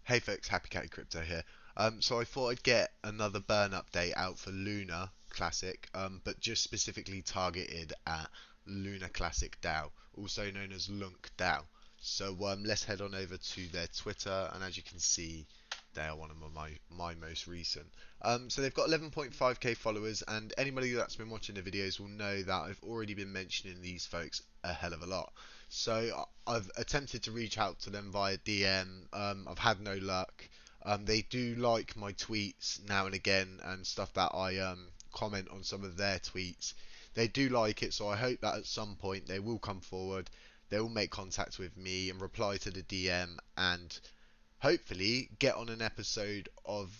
Hey folks, Happy Catty Crypto here. So I thought I'd get another burn update out for Luna Classic, but just specifically targeted at Luna Classic DAO, also known as LunkDAO. So let's head on over to their Twitter, and as you can see, they are one of my most recent. So they've got 11.5k followers, and anybody that's been watching the videos will know that I've already been mentioning these folks a hell of a lot. So I've attempted to reach out to them via DM. I've had no luck. They do like my tweets now and again and stuff that I comment on some of their tweets. They do like it, so I hope that at some point they will come forward. They will make contact with me and reply to the DM and hopefully get on an episode of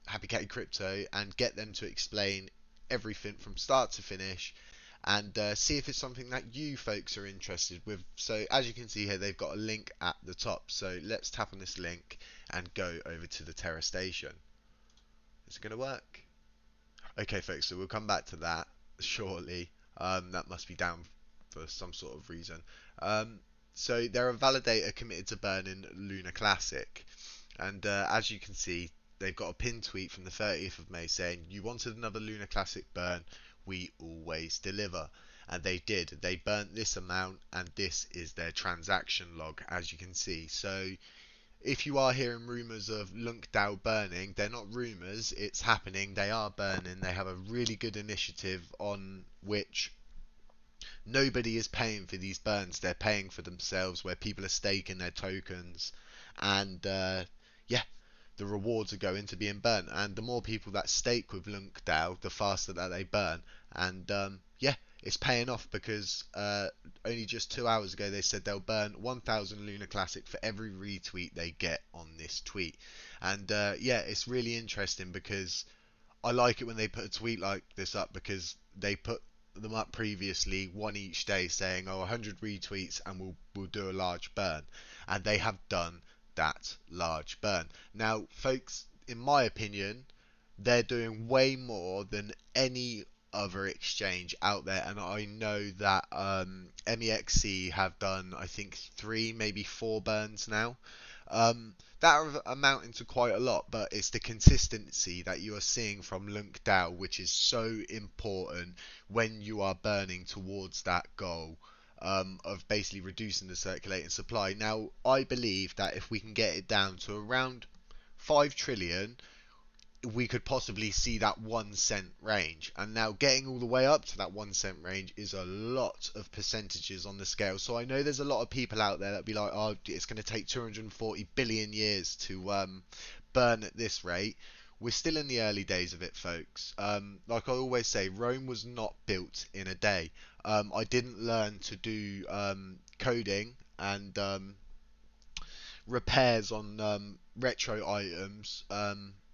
Happy Catty Crypto and get them to explain everything from start to finish and see if it's something that you folks are interested with. So as you can see here, they've got a link at the top. So let's tap on this link and go over to the Terra station. Is it going to work? Okay, folks, so we'll come back to that shortly. That must be down for some sort of reason. So they're a validator committed to burning Luna Classic. And as you can see, they've got a pinned tweet from the 30th of May saying, "You wanted another Luna Classic burn, we always deliver." And they did. They burnt this amount, and this is their transaction log, as you can see. So if you are hearing rumours of LunkDAO burning, they're not rumours, it's happening. They are burning. They have a really good initiative on which nobody is paying for these burns. They're paying for themselves, where people are staking their tokens, and yeah, the rewards are going to being burnt. And the more people that stake with LunkDAO, the faster that they burn. And yeah, it's paying off because only just 2 hours ago they said they'll burn 1,000 Luna Classic for every retweet they get on this tweet. And yeah, it's really interesting because I like it when they put a tweet like this up, because they put them up previously, one each day, saying, "Oh, 100 retweets and we'll do a large burn," and they have done that large burn. Now, folks, in my opinion, they're doing way more than any other exchange out there, and I know that MEXC have done, I think, 3, maybe 4 burns now. That are amounting to quite a lot, but it's the consistency that you are seeing from LunkDAO which is so important when you are burning towards that goal of basically reducing the circulating supply. Now, I believe that if we can get it down to around 5 trillion, we could possibly see that 1 cent range. And now getting all the way up to that 1 cent range is a lot of percentages on the scale. So I know there's a lot of people out there that be like, "Oh, it's going to take 240 billion years to burn at this rate." We're still in the early days of it, folks. Like I always say, Rome was not built in a day. I didn't learn to do coding and repairs on retro items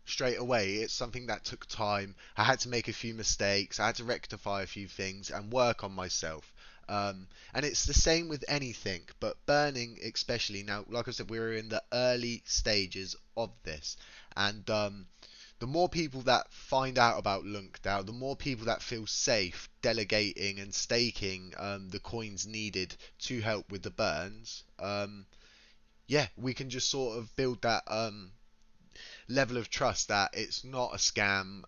straight away. It's something that took time. I had to make a few mistakes. I had to rectify a few things and work on myself. And it's the same with anything, but burning especially. Now, like I said, we're in the early stages of this, and the more people that find out about LunkDAO, the more people that feel safe delegating and staking the coins needed to help with the burns. Yeah, we can just sort of build that level of trust that it's not a scam.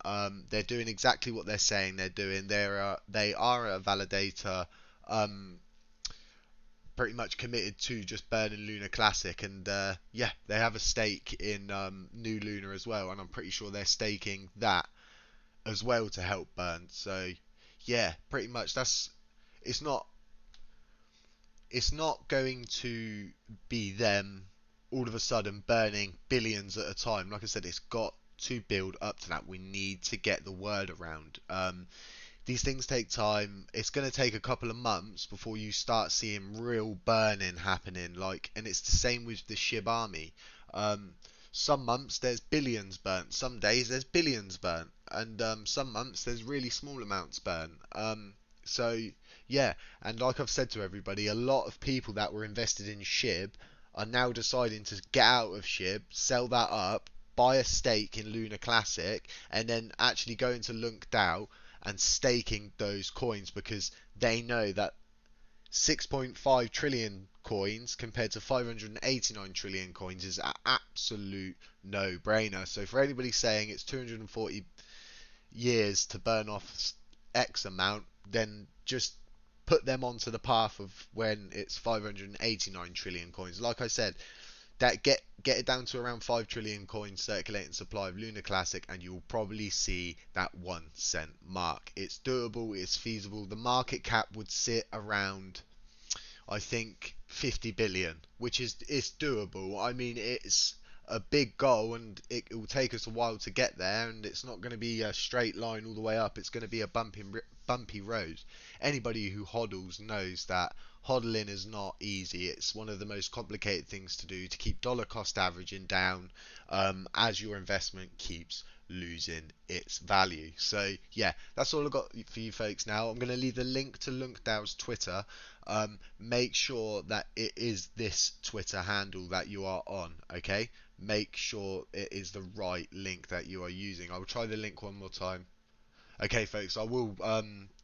They're doing exactly what they're saying they're doing. They are a validator, um, pretty much committed to just burning Luna Classic, and yeah, they have a stake in New Luna as well, and I'm pretty sure they're staking that as well to help burn. So yeah, pretty much that's it's not it's not going to be them all of a sudden burning billions at a time. Like I said, it's got to build up to that. We need to get the word around. These things take time. It's going to take a couple of months before you start seeing real burning happening. And it's the same with the SHIB army. Some months there's billions burnt. Some days there's billions burnt, and some months there's really small amounts burnt. So yeah, and like I've said to everybody, a lot of people that were invested in SHIB are now deciding to get out of SHIB, sell that up, buy a stake in Luna Classic, and then actually go into LunkDAO and staking those coins, because they know that 6.5 trillion coins compared to 589 trillion coins is an absolute no-brainer. So for anybody saying it's 240 years to burn off X amount, then just put them onto the path of when it's 589 trillion coins. Like I said, that get it down to around 5 trillion coins circulating supply of Lunar Classic, and you'll probably see that 1 cent mark. It's doable, it's feasible. The market cap would sit around, I think, 50 billion, which is doable. I mean, it's a big goal, and it will take us a while to get there, and it's not going to be a straight line all the way up. It's going to be a bumpy road. Anybody who hodls knows that hodling is not easy. It's one of the most complicated things to do to keep dollar cost averaging down, as your investment keeps losing its value. So yeah, that's all I've got for you folks now. I'm going to leave the link to LunkDAO's Twitter. Make sure that it is this Twitter handle that you are on, okay? Make sure it is the right link that you are using. I will try the link one more time. Okay, folks, I will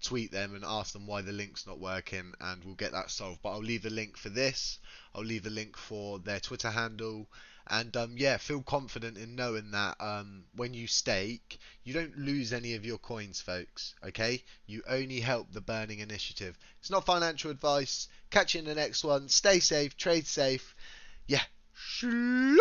tweet them and ask them why the link's not working, and we'll get that solved. But I'll leave the link for this. I'll leave the link for their Twitter handle. And yeah, feel confident in knowing that when you stake, you don't lose any of your coins, folks. Okay? You only help the burning initiative. It's not financial advice. Catch you in the next one. Stay safe, trade safe. Yeah. Shloop.